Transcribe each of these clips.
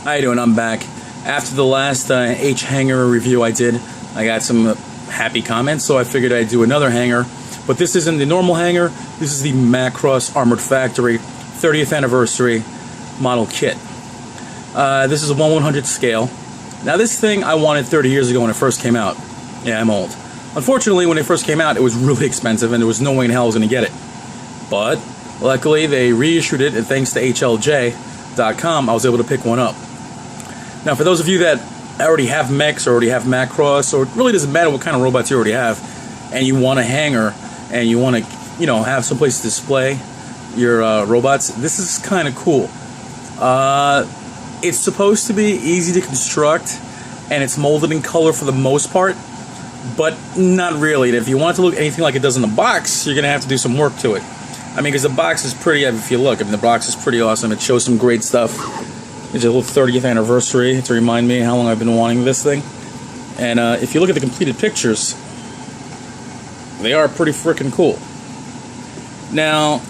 How you doing? I'm back. After the last H hanger review I did, I got some happy comments, so I figured I'd do another hanger. But this isn't the normal hanger. This is the Macross Armored Factory 30th anniversary model kit. This is a 1/100 scale. Now this thing I wanted 30 years ago when it first came out. Yeah, I'm old. Unfortunately, when it first came out, it was really expensive and there was no way in hell I was going to get it. But luckily, they reissued it, and thanks to HLJ.com, I was able to pick one up. Now, for those of you that already have mechs or already have Macross, or it really doesn't matter what kind of robots you already have, and you want a hanger and you want to, have someplace to display your robots, this is kind of cool. It's supposed to be easy to construct, and it's molded in color for the most part, but not really. If you want it to look anything like it does in the box, you're going to have to do some work to it. I mean, because the box is pretty, if you look, the box is pretty awesome. It shows some great stuff. It's a little 30th anniversary to remind me how long I've been wanting this thing. And if you look at the completed pictures, they are pretty freaking cool. Now,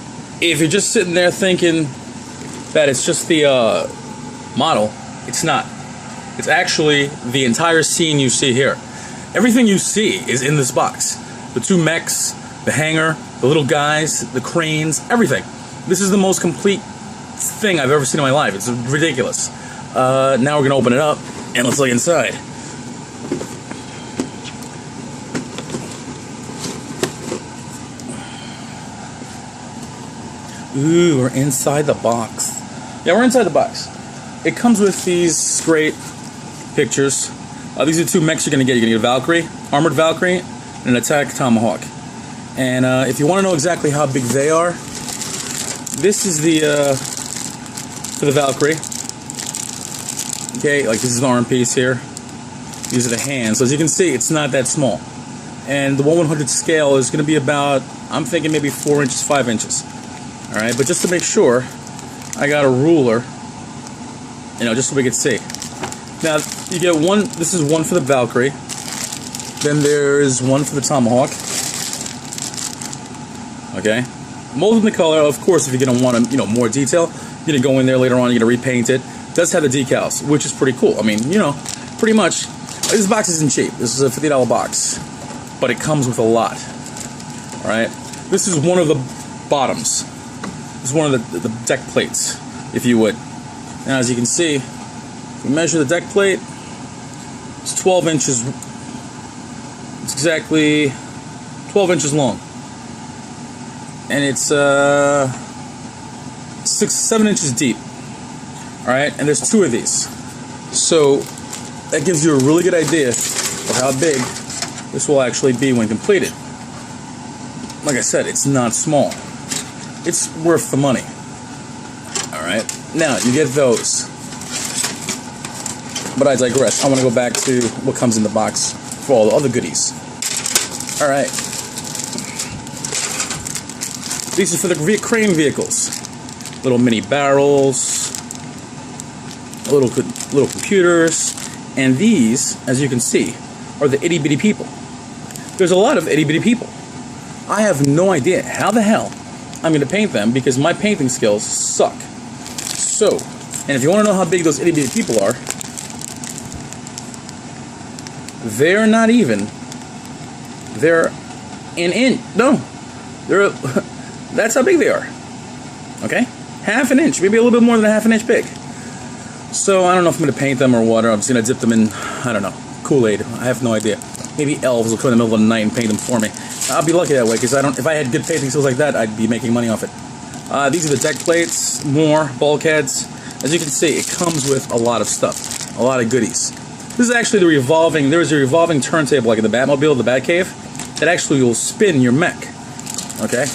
if you're just sitting there thinking that it's just the model, it's not. It's actually the entire scene you see here. Everything you see is in this box. The two mechs, the hangar, the little guys, the cranes, everything. This is the most complete thing I've ever seen in my life. It's ridiculous. Now we're going to open it up, and let's look inside. Ooh, we're inside the box. Yeah, we're inside the box. It comes with these great pictures. These are the two mechs you're going to get. You're going to get a Valkyrie, Armored Valkyrie, and an Attack Tomahawk. And if you want to know exactly how big they are, this is the for the Valkyrie. Okay, like this is the arm piece here. These are the hands. So as you can see, it's not that small. And the 1/100 scale is going to be about, I'm thinking maybe 4 inches, 5 inches. All right, but just to make sure, I got a ruler, just so we can see. Now, you get one, this is one for the Valkyrie. Then there's one for the Tomahawk. Okay. Molded in the color, of course, if you're going to want more detail, you're going to go in there later on, you're going to repaint it. It does have the decals, which is pretty cool. I mean, pretty much, this box isn't cheap. This is a $50 box, but it comes with a lot. All right. This is one of the bottoms. This is one of the deck plates, if you would. Now, as you can see, if we measure the deck plate, it's 12 inches. It's exactly 12 inches long. And it's 7 inches deep. Alright, and there's two of these. So that gives you a really good idea of how big this will actually be when completed. Like I said, it's not small. It's worth the money. Alright, now you get those. But I digress. I want to go back to what comes in the box for all the other goodies. Alright. These are for the crane vehicles. Little mini barrels, little computers, and these, as you can see, are the itty bitty people. There's a lot of itty bitty people. I have no idea how the hell I'm going to paint them because my painting skills suck. So, and if you want to know how big those itty bitty people are, they're not even. They're an inch. No, they're. That's how big they are. Okay? Half an inch. Maybe a little bit more than a half an inch big. So, I don't know if I'm going to paint them or what, or I'm just going to dip them in, I don't know, Kool-Aid. I have no idea. Maybe elves will come in the middle of the night and paint them for me. I'll be lucky that way, because if I had good painting skills like that, I'd be making money off it. These are the deck plates, more bulkheads. As you can see, it comes with a lot of stuff. A lot of goodies. This is actually there's a revolving turntable, like in the Batmobile, the Batcave, that actually will spin your mech. Okay?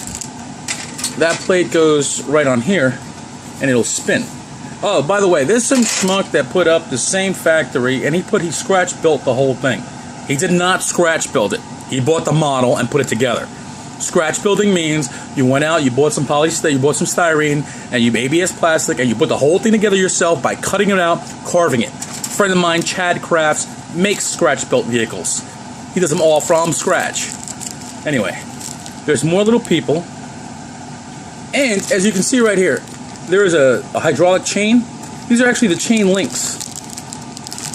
That plate goes right on here, and it'll spin. Oh, by the way, there's some schmuck that put up the same factory, and he scratch built the whole thing. He did not scratch build it. He bought the model and put it together. Scratch building means you went out, you bought some you bought some styrene, and you ABS plastic, and you put the whole thing together yourself by cutting it out, carving it. A friend of mine, Chad Crafts, makes scratch built vehicles. He does them all from scratch. Anyway, there's more little people. And as you can see right here, there is a hydraulic chain These are actually the chain links,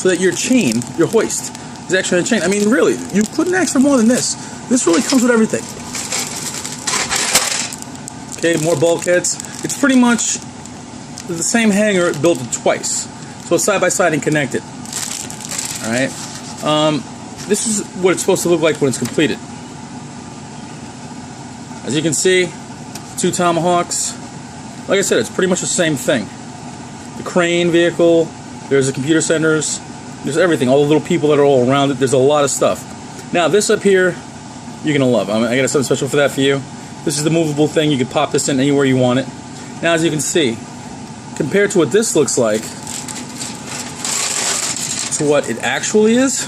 so that your chain, your hoist, is actually on a chain. I mean, really, you couldn't ask for more than this. This really comes with everything. Okay, more bulkheads. It's pretty much the same hanger built twice, so it's side by side and connected. All right. This is what it's supposed to look like when it's completed. As you can see, 2 tomahawks. Like I said, it's pretty much the same thing. The crane vehicle, there's the computer centers, there's everything, all the little people that are all around it. There's a lot of stuff. Now this up here, you're gonna love. I got something special for that for you. This is the movable thing. You can pop this in anywhere you want it. Now, as you can see, compared to what this looks like to what it actually is,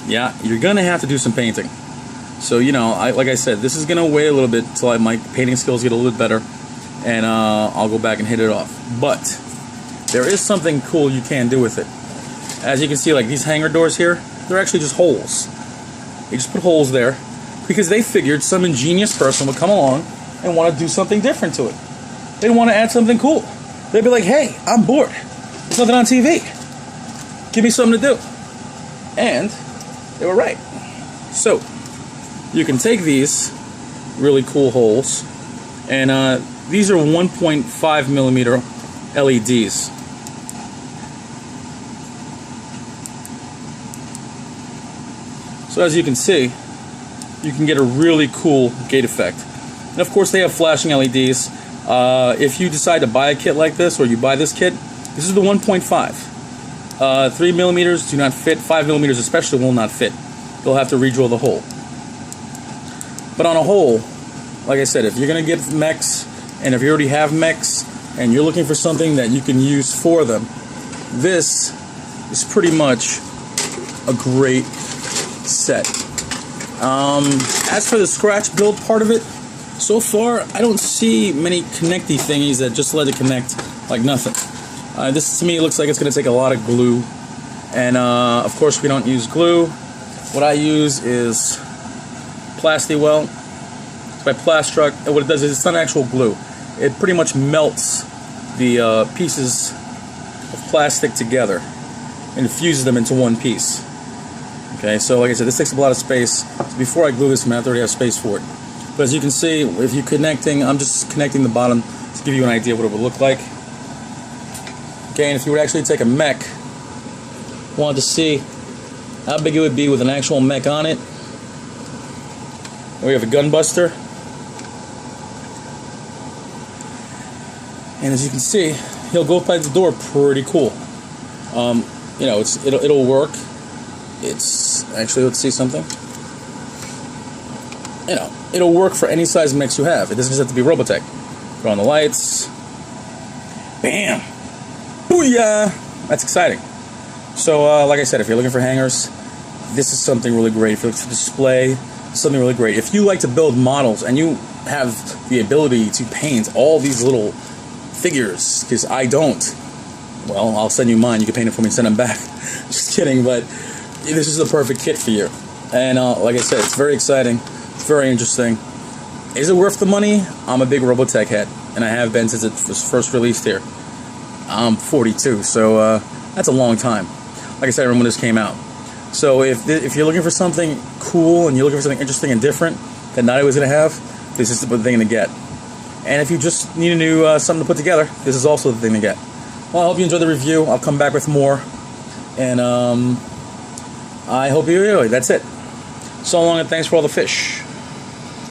yeah, you're gonna have to do some painting. So, you know, like I said, this is gonna wait a little bit until my painting skills get a little bit better, and I'll go back and hit it off. But there is something cool you can do with it. As you can see, like these hangar doors here, they're actually just holes. They just put holes there because they figured some ingenious person would come along and want to do something different to it. They'd want to add something cool. They'd be like, hey, I'm bored. There's nothing on TV. Give me something to do. And they were right. So, you can take these really cool holes, and these are 1.5 millimeter LEDs. So as you can see, you can get a really cool gate effect. And of course they have flashing LEDs. If you decide to buy a kit like this, or you buy this kit, this is the 1.5. 3 millimeters do not fit. 5 millimeters especially will not fit. You'll have to re-drill the hole. But on a whole, like I said, if you're going to get mechs, and if you already have mechs, and you're looking for something that you can use for them, this is pretty much a great set. As for the scratch build part of it, so far I don't see many connecty thingies that just let it connect like nothing. This to me looks like it's going to take a lot of glue, and of course we don't use glue. What I use is Plasti-Well. It's by Plastruck, and what it does is it's not actual glue. It pretty much melts the pieces of plastic together and fuses them into one piece. Okay, so like I said, this takes up a lot of space. So before I glue this, I'm going to already have space for it. But as you can see, if you're connecting, I'm just connecting the bottom to give you an idea of what it would look like. Okay, and if you would actually take a mech, wanted to see how big it would be with an actual mech on it. And we have a gun buster. And as you can see, he'll go by the door pretty cool. You know, it'll work. It's actually, let's see something. You know, it'll work for any size mechs you have. It doesn't just have to be Robotech. Throw on the lights. Bam! Booyah! That's exciting. So, like I said, if you're looking for hangers, this is something really great. If you're looking for display, something really great. If you like to build models and you have the ability to paint all these little figures, because I don't, well, I'll send you mine. You can paint it for me and send them back. Just kidding, but this is the perfect kit for you. And like I said, it's very exciting. It's very interesting. Is it worth the money? I'm a big Robotech head, and I have been since it was first released here. I'm 42, so that's a long time. Like I said, I remember when this came out. So if you're looking for something cool and you're looking for something interesting and different that not everybody's going to have, this is the thing to get. And if you just need a new something to put together, this is also the thing to get. Well, I hope you enjoyed the review. I'll come back with more. And I hope you enjoy. That's it. So long, and thanks for all the fish.